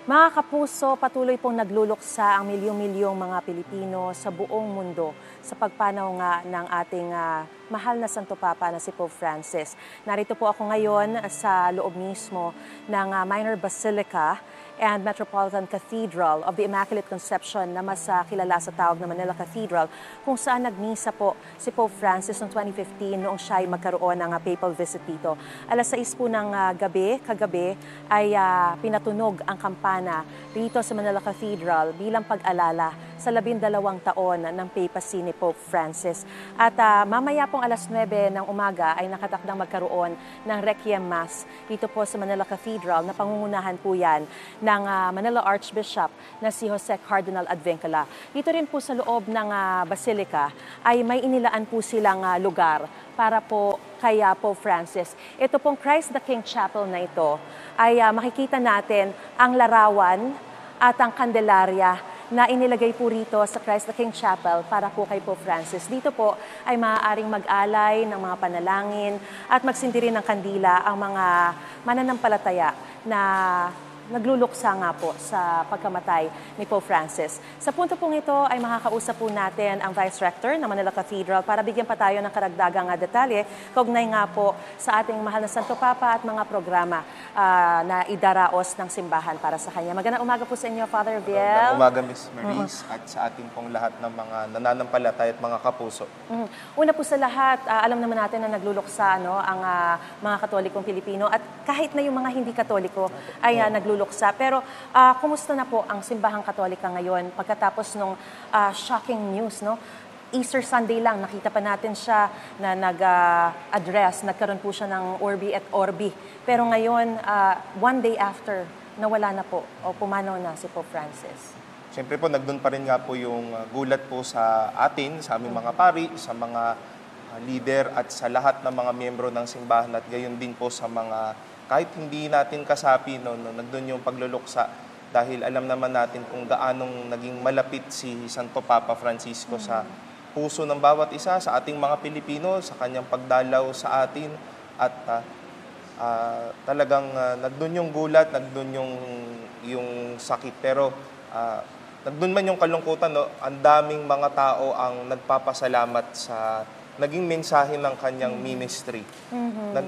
Mga kapuso, patuloy pong nagluluksa ang milyong-milyong mga Pilipino sa buong mundo sa pagpanaw nga ng ating mahal na Santo Papa na si Pope Francis. Narito po ako ngayon sa loob mismo ng Minor Basilica and Metropolitan Cathedral of the Immaculate Conception na mas kilala sa tawag na Manila Cathedral, kung saan nagmisa po si Pope Francis noong 2015 noong siya ay magkaroon ng papal visit dito. Alas 6 po ng kagabi ay pinatunog ang kampana dito sa Manila Cathedral bilang pag-alala sa 12 taon ng papacy ni Pope Francis. At mamaya pong alas 9 ng umaga ay nakatakdang magkaroon ng Requiem Mass dito po sa Manila Cathedral na pangungunahan po yan ng Manila Archbishop na si Jose Cardinal Advincula. Dito rin po sa loob ng Basilica ay may inilaan po silang lugar para po kay Pope Francis. Ito pong Christ the King Chapel na ito ay makikita natin ang larawan at ang kandelarya na inilagay po rito sa Christ the King Chapel para po kay Pope Francis. Dito po ay maaaring mag-alay ng mga panalangin at magsindi rin ng kandila ang mga mananampalataya na nagluluksa nga po sa pagkamatay ni Pope Francis. Sa punto pong ito ay makakausap po natin ang Vice Rector ng Manila Cathedral para bigyan pa tayo ng karagdagang detalye kaugnay nga po sa ating mahal na Santo Papa at mga programa na idaraos ng simbahan para sa kanya. Magandang umaga po sa inyo, Father Viel. Magandang umaga, Ms. Maris, at sa ating pong lahat ng mga nananampalataya at mga kapuso. Una po sa lahat, alam naman natin na nagluluksa ang mga Katolikong Pilipino at kahit na yung mga hindi Katoliko ay nagluluksa. Pero kumusta na po ang simbahang Katolika ngayon pagkatapos nung shocking news, no? Easter Sunday lang, nakita pa natin siya na nag-address, nagkaroon po siya ng Urbi et Orbi. Pero ngayon, one day after, nawala na po o pumanaw na si Pope Francis. Siyempre po, nagdoon pa rin nga po yung gulat po sa atin, sa aming mga pari, sa mga leader at sa lahat ng mga miyembro ng simbahan at gayon din po sa mga kahit hindi natin kasapi, nagdoon yung pagluluksa dahil alam naman natin kung gaanong naging malapit si Santo Papa Francisco sa puso ng bawat isa, sa ating mga Pilipino, sa kanyang pagdalaw sa atin at talagang nagdoon yung gulat, nagdoon yung sakit. Pero nagdoon man yung kalungkutan, no? Ang daming mga tao ang nagpapasalamat sa naging mensahe ng kanyang ministry.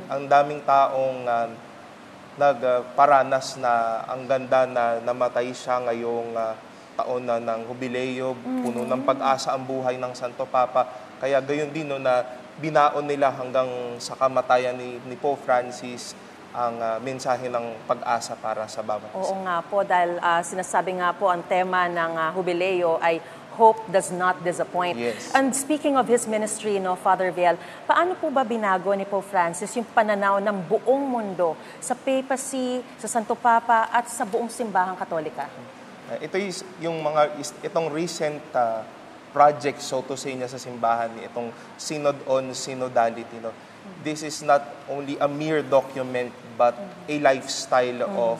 Ang daming taong nagparanas na ang ganda na namatay siya ngayong taon na ng Jubileo, puno ng pag-asa ang buhay ng Santo Papa. Kaya gayon din na binaon nila hanggang sa kamatayan ni Pope Francis ang mensahe ng pag-asa para sa bawat isa. Oo nga po, dahil sinasabi nga po ang tema ng Jubileo ay Hope does not disappoint. Yes. And speaking of his ministry, Father Viel, paano po ba binago ni Pope Francis yung pananaw ng buong mundo sa papacy, sa Santo Papa at sa buong simbahang Katolika? Ito is itong recent project, so to say, niya sa simbahan, itong Synod on Synodality. This is not only a mere document but a lifestyle of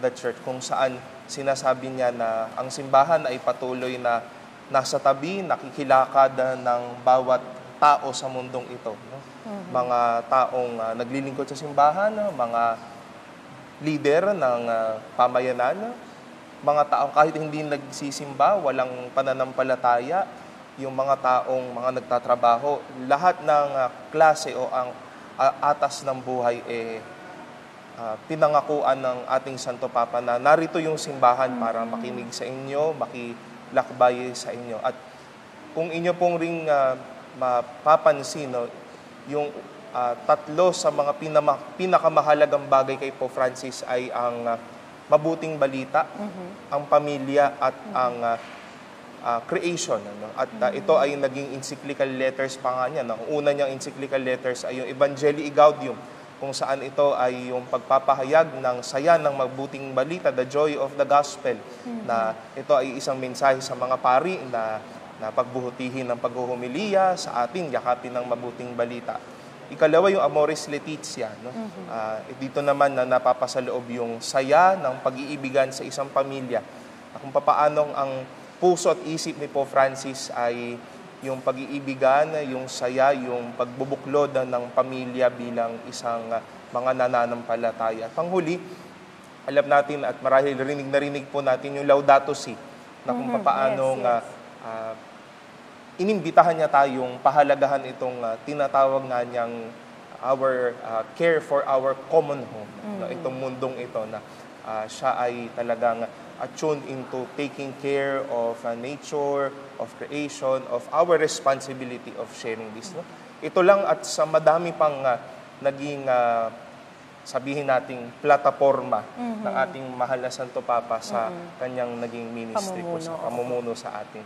the Church kung saan sinasabi niya na ang simbahan ay patuloy na nasa tabi, nakikilakad ng bawat tao sa mundong ito. Mga taong naglilingkod sa simbahan, mga leader ng pamayanan, mga taong kahit hindi nagsisimba, walang pananampalataya, yung mga taong mga nagtatrabaho, lahat ng klase o ang atas ng buhay pinangakuan ng ating Santo Papa na narito yung simbahan para makinig sa inyo, makilakbay sa inyo. At kung inyo pong ring mapapansin, yung tatlo sa mga pinakamahalagang bagay kay Pope Francis ay ang mabuting balita, ang pamilya at ang creation. At ito ay naging encyclical letters pa nga niya. Ang una niyang encyclical letters ay yung Evangelii Gaudium, kung saan ito ay yung pagpapahayag ng saya ng mabuting balita, the joy of the gospel, na ito ay isang mensahe sa mga pari na pagbuhutihin ng paghuhumiliya sa atin, yakapin ng mabuting balita. Ikalawa yung Amoris Laetitia. Dito naman na napapasaloob yung saya ng pag-iibigan sa isang pamilya. Kung papaanong ang puso at isip ni Pope Francis ay yung pag-iibigan, yung saya, yung pagbubuklod ng pamilya bilang isang mga nananampalataya. Panghuli, alam natin at marahil rinig na rinig po natin yung Laudato Si na kung papaano Yes, yes. inimbitahan niya tayong pahalagahan itong tinatawag nga niyang our care for our common home. No, itong mundong ito na siya ay talagang tuned into taking care of nature, of creation, of our responsibility of sharing this. No? Ito lang at sa madami pang naging sabihin nating plataforma ng ating mahal na Santo Papa sa kanyang naging ministry po, sa pamumuno sa atin.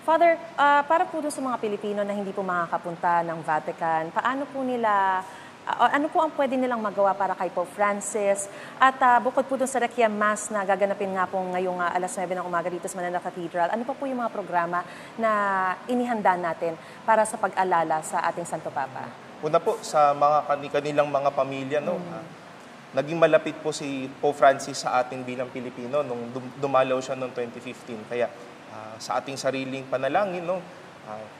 Father, para po doon sa mga Pilipino na hindi po makakapunta ng Vatican, paano po nila, ano po ang pwede nilang magawa para kay Pope Francis? At bukod po doon sa Requiem Mass na gaganapin nga po ngayong alas 9 ng umaga dito sa Manila Cathedral, ano pa po yung mga programa na inihanda natin para sa pag-alala sa ating Santo Papa? Una po, sa mga kanilang mga pamilya, no, naging malapit po si Pope Francis sa atin bilang Pilipino nung dumalaw siya noong 2015. Kaya sa ating sariling panalangin, no,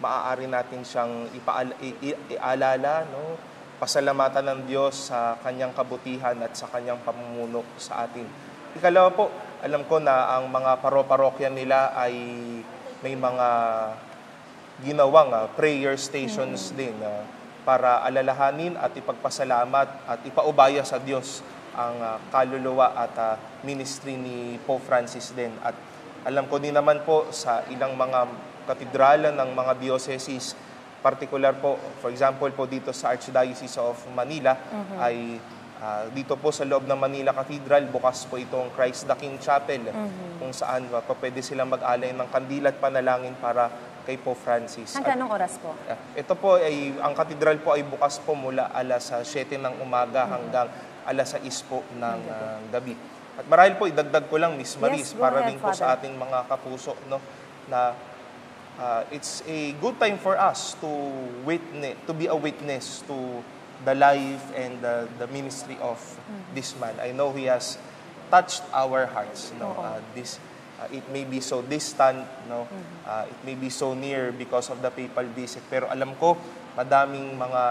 maaari natin siyang iaalala, no, pasalamatan ng Diyos sa kanyang kabutihan at sa kanyang pamumuno sa atin. Ikalawa po, alam ko na ang mga parokya nila ay may mga ginawang prayer stations din para alalahanin at ipagpasalamat at ipaubaya sa Diyos ang kaluluwa at ministry ni Pope Francis din. At alam ko din naman po sa ilang mga katedralan ng mga diocese, particular po, for example po dito sa Archdiocese of Manila, ay dito po sa loob ng Manila Cathedral, bukas po itong Christ the King Chapel, kung saan pa pwede silang mag-alay ng kandila at panalangin para kay Pope Francis. Hanggang anong oras po? Ito po ay, ang katedral po ay bukas po mula alas 7 ng umaga hanggang alas 6 po ng gabi. At marahil po, idagdag ko lang, Miss Maris, Yes, go para ahead, rin po Father. sa ating mga kapuso, no, na it's a good time for us to be a witness to the life and the ministry of this man. I know he has touched our hearts. No, it may be so distant, no, it may be so near because of the papal visit. Pero alam ko, madaming mga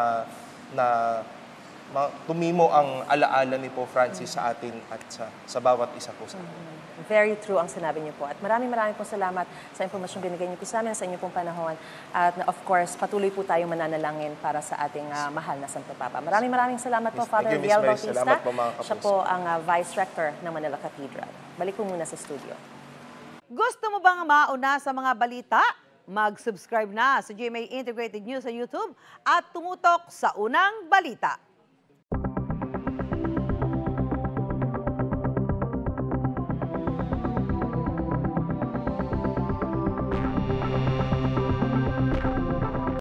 tumimo ang alaala ni Pope Francis sa atin at sa bawat isa po sa atin. Very true ang sinabi niyo po. At maraming pong salamat sa impormasyong binigay niyo po sa amin, sa inyo pong panahon. At of course, patuloy po tayong mananalangin para sa ating mahal na Santo Papa. Maraming salamat po, Yes, Father thank you, Miss Riel Mary. Bautista. Salamat po, mga kapuso. Siya po ang Vice Rector ng Manila Cathedral. Balik po muna sa studio. Gusto mo bang mauna sa mga balita? Mag-subscribe na sa GMA Integrated News sa YouTube at tumutok sa unang balita.